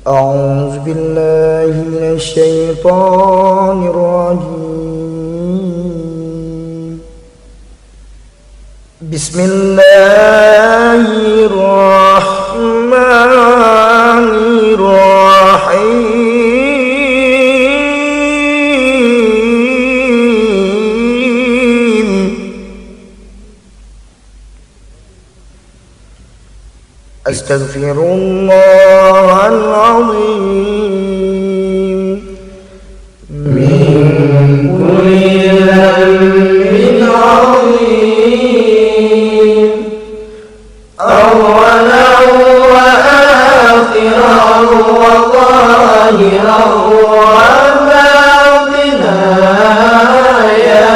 أعوذ بالله من الشيطان الرجيم. بسم الله الرحمن الرحيم. أستغفر الله العظيم من كل ذنب عظيم، أولا وآخرا وظاهرا وباطنا، يا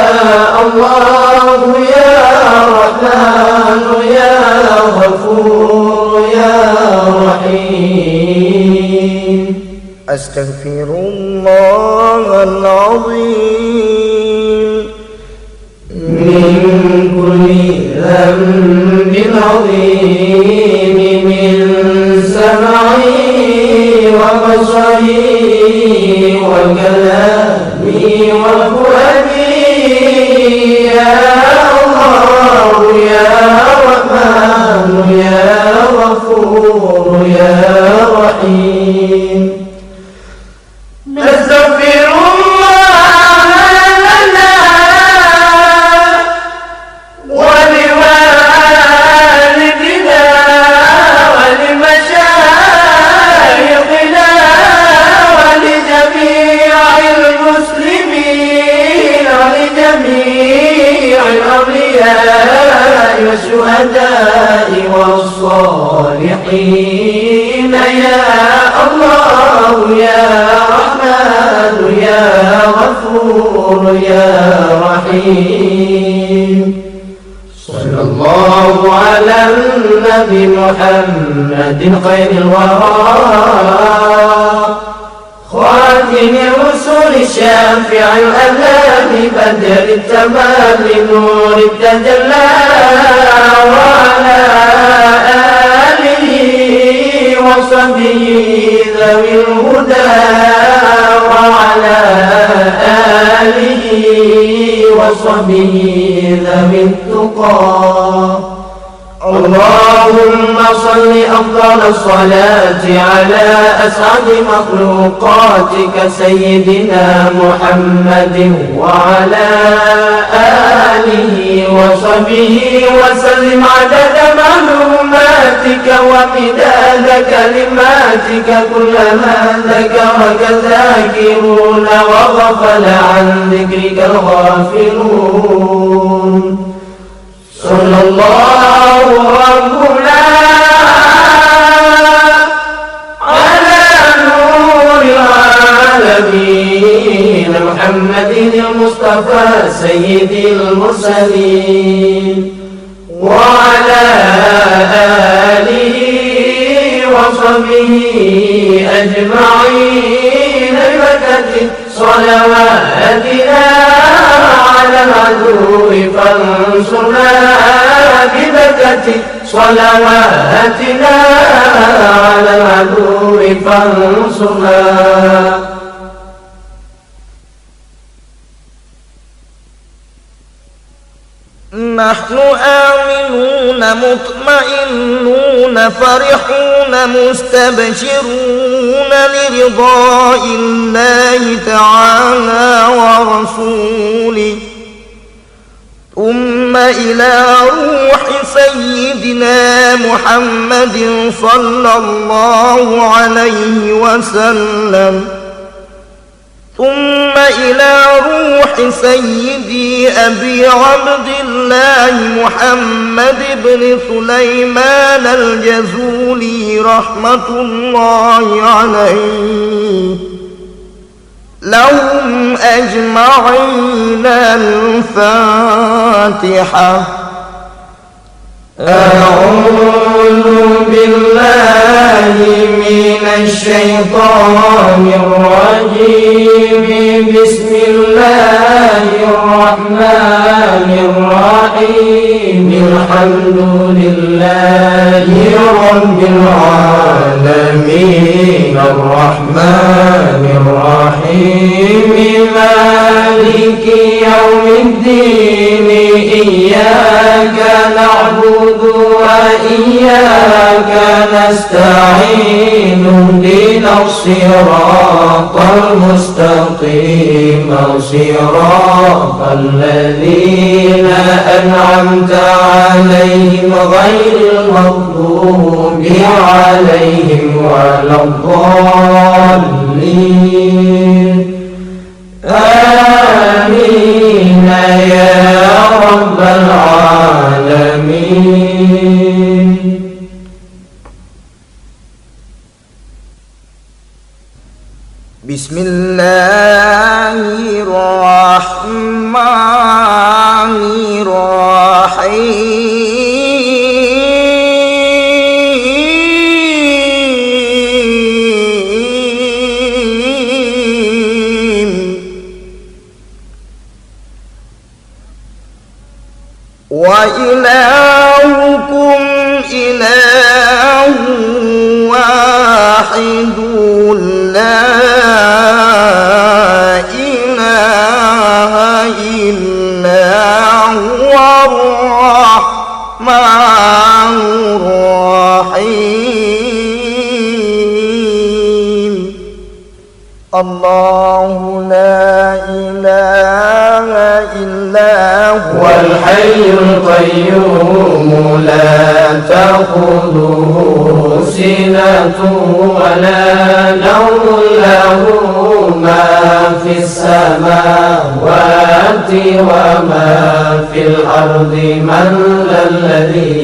الله يا رحمن يا غفور يا رحيم. أستغفر الله العظيم من كل ذنب عظيم، من سمعي وبصري وكلامي وفؤادي، يا الله يا رحمن يا غفور يا رحيم. نستغفر الله لنا ولوالدنا ولمشايخنا ولجميع المسلمين ولجميع الأولياء والشهداء والصالحين، يا الله يا رحمن يا غفور يا رحيم. صلى الله على النبي محمد خير الورى، خاتم الرسل الشافع الأنام، بدر التمام نور التجلى، وعلى آله وصحبه ذوي الهدى، وعلى آله وصحبه ذوي التقى. اللهم صل أفضل الصلاة على أسعد مخلوقاتك سيدنا محمد، وعلى آله وصحبه وسلم عدد معلوماتك ومداد كلماتك، كلما ذكرك ذاكرون وغفل عن ذكرك الغافلون. صلى الله ربنا على نور العالمين محمد المصطفى سيد المرسلين، وعلى آله وصحبه أجمعين، بكثرة صلواتنا على العدو فانصرنا، ببركة صلواتنا على العدو فانصرنا. نحن آمنون مطمئنون فرحون مستبشرون لرضاء الله تعالى ورسوله، ثم إلى روح سيدنا محمد صلى الله عليه وسلم، ثم إلى روح سيدي أبي عبد الله محمد بن سليمان الجزولي رحمة الله عليه، لهم أجمعين الفاتحة. أعوذ بالله من الشيطان الرجيم، بسم الله الرحمن الرحيم، الحمد لله رب العالمين. العالمين الرحمن الرحيم مالك يوم الدين إياك نعبد وإياك نستعين اهدنا الصراط المستقيم صراط الذين أنعمت عليهم غير المغضوب عليهم ولا الضالين آمين يا رب العالمين. بسم الله الرحمن الرحيم وإلهكم إله واحد لا إله إلا هو الرحمن الرحيم. الله لا إله إلا هو الحي القيوم لا تأخذه سنة ولا نوم له ما في السماوات وما في الأرض من ذا الذي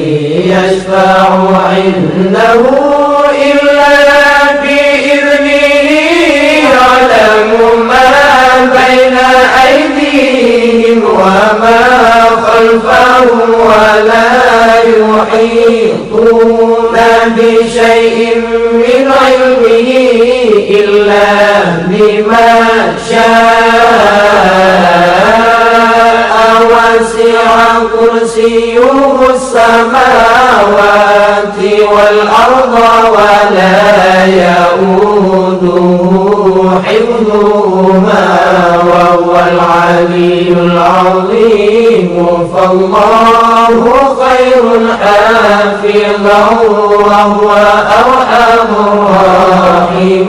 يشفع عنده إلا بإذنه يعلم ما بين أيديهم وما خلفهم ولا يحيطون بشيء من علمه إلا بما شاء وسع كرسيه السماوات والأرض ولا يؤوده حفظهما وهو العلي العظيم. فالله خير حافظا وهو أرحم الراحمين.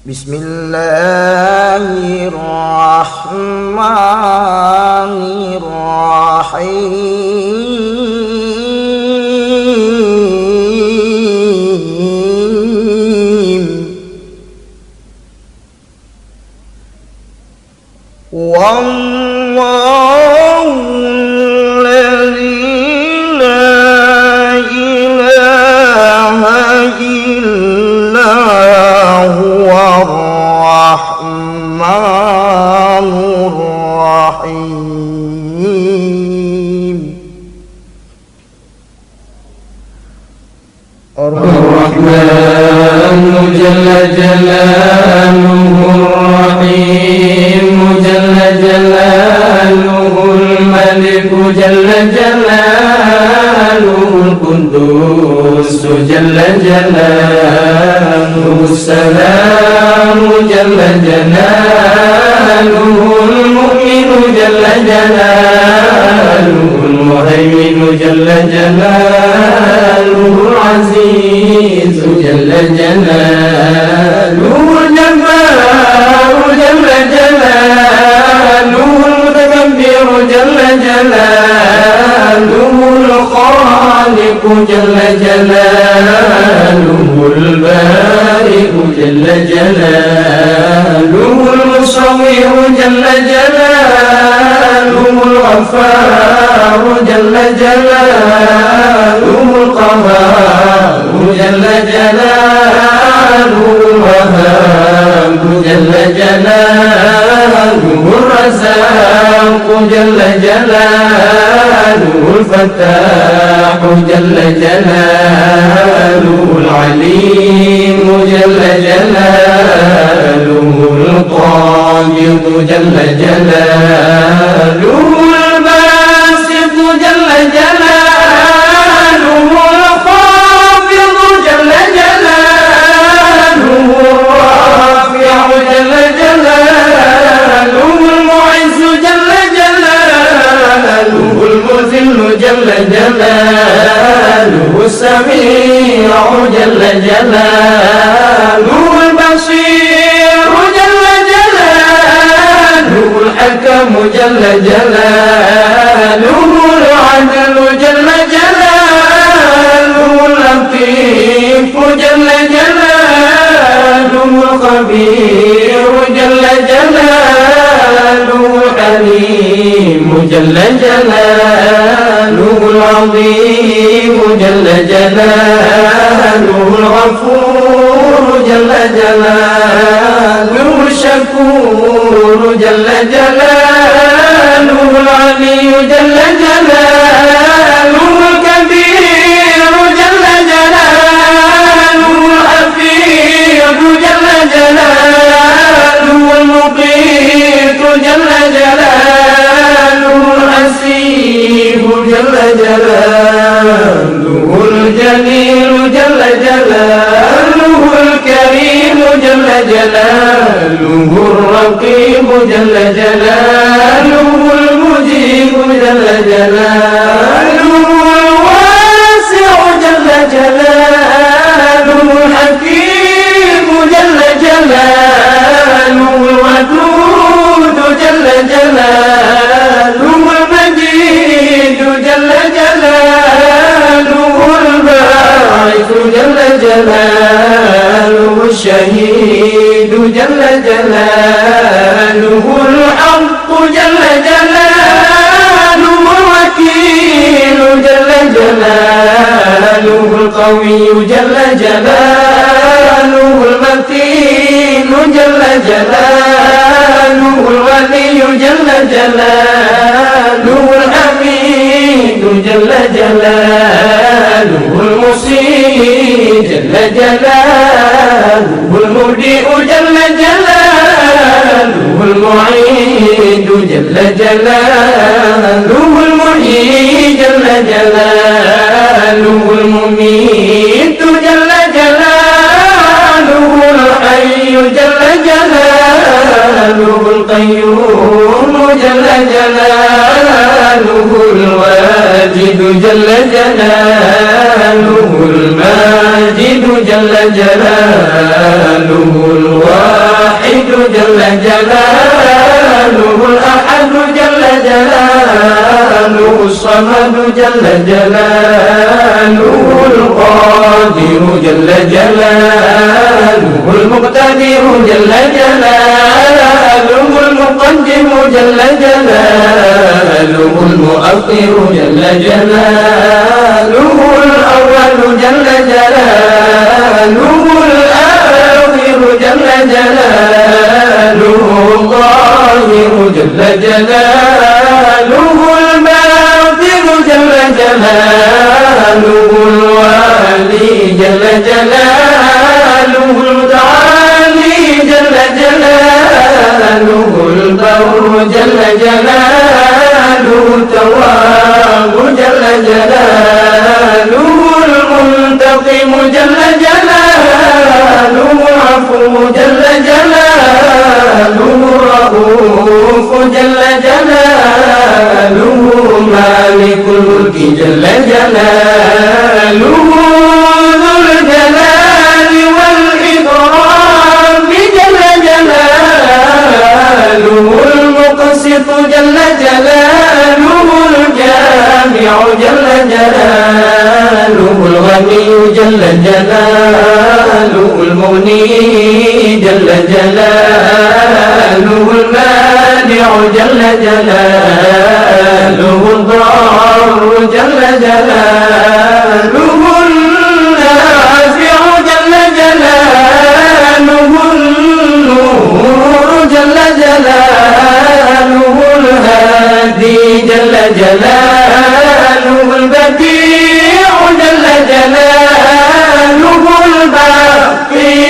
بسم الله الرحمن الرحيم والله الذي لا إله إلا هو الرحمن الرحيم. الرحمن جل جلاله الرحيم جل جلاله الملك جل جلاله القدوس جل جلاله السلام جل جلاله المؤمن جل جلاله المهيمن جل جلاله العزيز جل جلاله الجبار جل جلاله المتكبر جل جلاله الخالق جل جلاله البارئ جل جلاله المصور جل جلاله الغفار جل جلاله القهار جل جلاله الوهاب جل جلاله الرزاق جل جلاله الفتاح جل جلاله العليم جل جلاله القابض جل جلاله جل جلاله السميع جل جلاله البصير جل جلاله الحكم جل جلاله العدل جل جلاله اللطيف جل جلاله الخبير جل جلاله الحليم جل جلاله العظيم جل جلاله الغفور جل جلاله الشكور جل جلاله العلي جل جلاله الكبير جل جلاله الحفيظ جل جلاله المقيت جل جلاله الحسيب جل جلاله الجليل جل جلاله الكريم جل جلاله الرقيب جل جلاله المجيب جل جلاله الواسع جل جلاله الحكيم جل جلاله الودود جل جلاله المجيد جل جلاله الباعث جل جلاله الشهيد جل جلاله الحق جل جلاله الوكيل جل جلاله القوي جل جلاله المتين جل جلاله الولي جل جلاله الحميد جل جلاله المصيب جل جلاله المبدئ جل جلاله المعيد جل جلاله المحيي جل جلاله المميت جل جلاله الحي جل جلاله القيوم جل جلاله الواجد جل جلاله الماجد جل جلاله الواحد جل جلاله الأحد جل جلاله الصمد جل جلاله القادر جل جلاله المقتدر جل جلاله المقدم جل جلاله المؤخر جل جلاله الأول جل جلاله الآخر جل جلاله الظاهر جل جلاله الباطن جل جلاله الوالي جل جلاله المتعالي جل جلاله البر جل جلاله التواب جل جلاله المنتقم جل جلاله العفو جل جلاله الرؤوف جل جلاله مالك الملك جل جلاله ذو الجلال والإكرام جل جلاله المقسط جل جلاله الجامع جل جلاله الغني جل جلاله المغني جل جلاله المانع جل جلاله الضار جل جلاله النافع جل جلاله النور جل جلاله الهادي جل جلاله البديع جل جلاله الباقي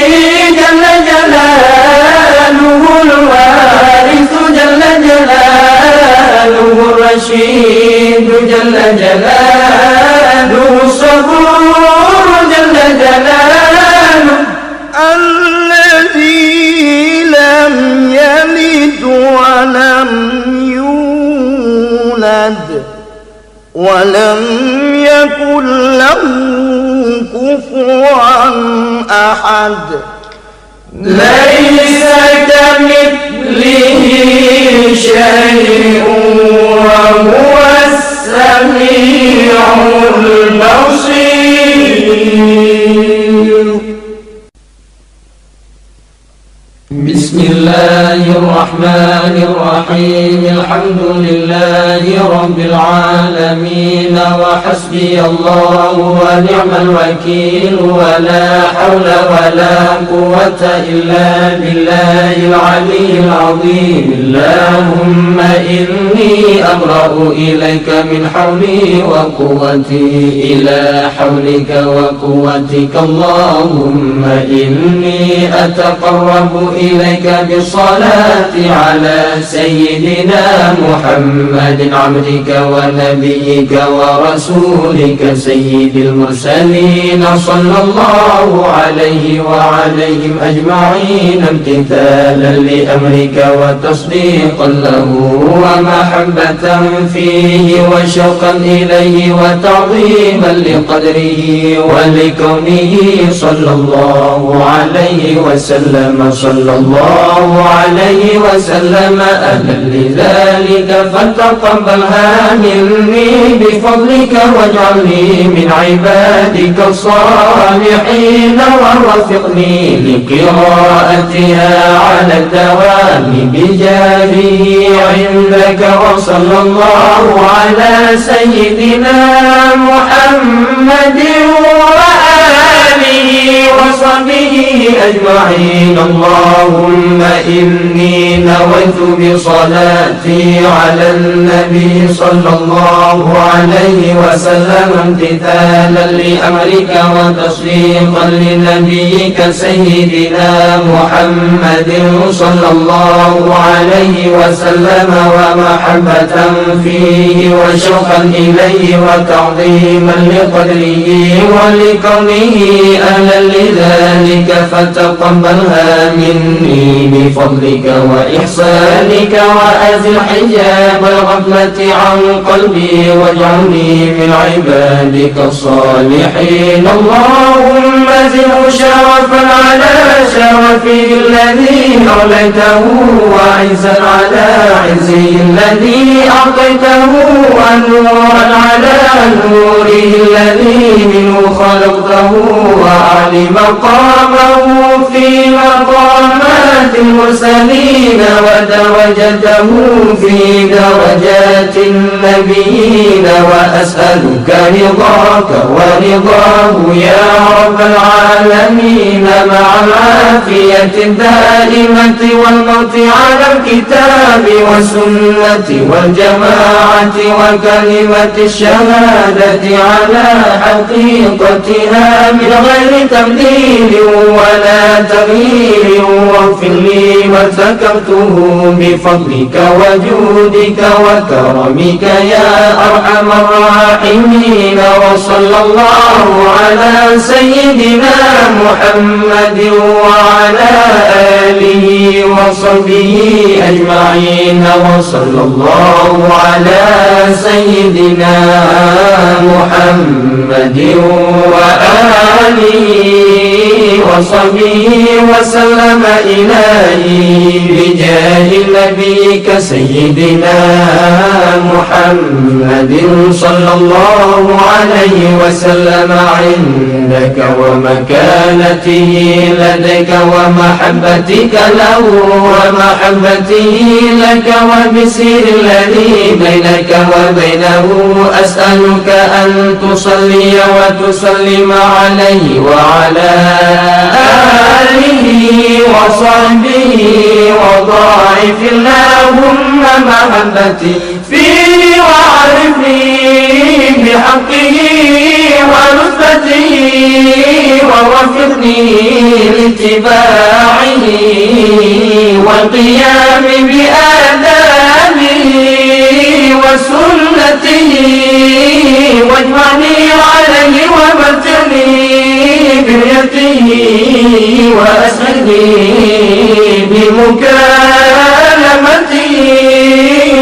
جل جلاله الوارث جل جلاله الرشيد جل جلاله الصبور جل جلاله الذي لم يلد ولم يولد ولم يكن له كفوا أحد. ليس كمثله شيء وهو السميع البصير. بسم الله الرحمن الرحيم. الحمد لله رب العالمين، وحسبي الله ونعم الوكيل، ولا حول ولا قوة إلا بالله العلي العظيم. اللهم إني أبرأ إليك من حولي وقوتي إلى حولك وقوتك. اللهم إني أتقرب إليك بالصلاة على سيدنا محمد عبدك ونبيك ورسولك سيد المرسلين، صلى الله عليه وعليهم أجمعين، امتثالا لأمرك وتصديقا له ومحبة فيه وشوقا إليه وتعظيما لقدره ولكونه، صلى الله عليه وسلم صلى الله عليه وسلم. أهلا لذلك فتقبلها مني بفضلك، واجعلني من عبادك الصالحين، ووفقني لقراءتها على الدوام بجاهه عندك. وصلى الله على سيدنا محمد وآله وصحبه أجمعين. اللهم إني نويت بصلاتي على النبي صلى الله عليه وسلم امتثالا لأمرك وتصديقا لنبيك سيدنا محمد صلى الله عليه وسلم، ومحبة فيه وشوقا إليه وتعظيما لقدره ولكونه أهلا لذلك، فتقبلها مني بفضلك وإحسانك، وأزل حجاب الغفلة عن قلبي، واجعلني من عبادك الصالحين. اللهم زده شرفا على شرفه الذي أعليته، وعزا على عزه الذي أعطيته، ونورا على نوره الذي منه خلقته، وأعلي مقامه في مقامات المرسلين، ودرجته في درجات النبيين. وأسألك رضاك ورضاه يا رب العالمين، مع العافية الدائمة والموت على الكتاب والسنة والجماعة، وكلمة الشهادة على حقيقتها من غير تبديل ولا تغيير. واغفر لي ما ارتكبته بفضلك وجودك وكرمك يا أرحم الراحمين. وصلى الله على سيدنا محمد وعلى آله وصحبه أجمعين. وصلى الله على سيدنا محمد وآله وصحبه وسلم إلهي بجاه نبيك سيدنا محمد صلى الله عليه وسلم، عندك ومكانته لديك ومحبتك له ومحبته لك، وبسير الذي بينك وبينه. أسألك أن تصلي وتسلم عليه وعلى آله وصحبه، وضاعف اللهم محبتي فيه، وعرفني بحقه ورتبته، ووفقني لاتباعه والقيام بآدابه وسنته، واجمعني عليه ومتعني بريته، وأسعدني بمكالمته،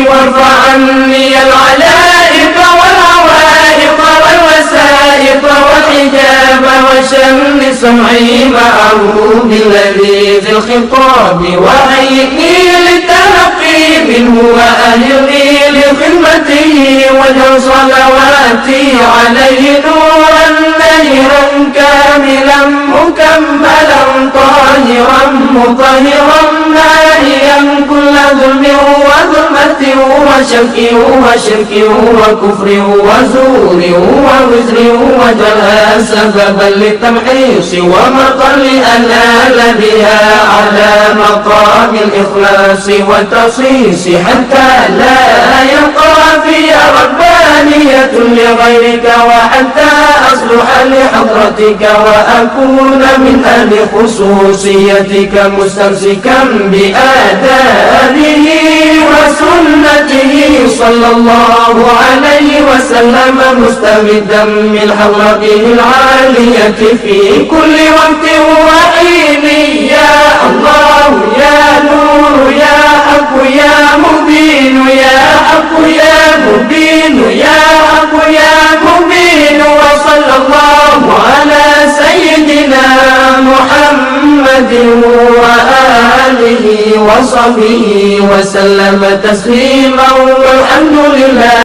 وارفع عني العلائق والعوائق سمعي معه باللذيذ الخطاب وهيئني للتلقي منه وأهلني لخدمته واجعل صلواتي عليه نورا نيرا كاملا مكملا طاهرا مطهرا ناهيا كل ظلم وظلمة وشك وشرك وكفر وزور ووزر واجعلها سببا للتمحيص ومطر لأنال بها على مقام الإخلاص والتصيص حتى لا يقع في ربانية لغيرك وحتى أصلح لحضرتك وأكون من أهل خصوصيتك مستمسكا بآدابه وسنته صلى الله عليه وسلم مستمدا من حضرته العالية في كل وقت وحين يا الله يا نور يا حق يا مبين يا حق يا مبين يا حق يا مبين وصلى الله على سيدنا محمد وآله وصحبه وسلم تسليما والحمد لله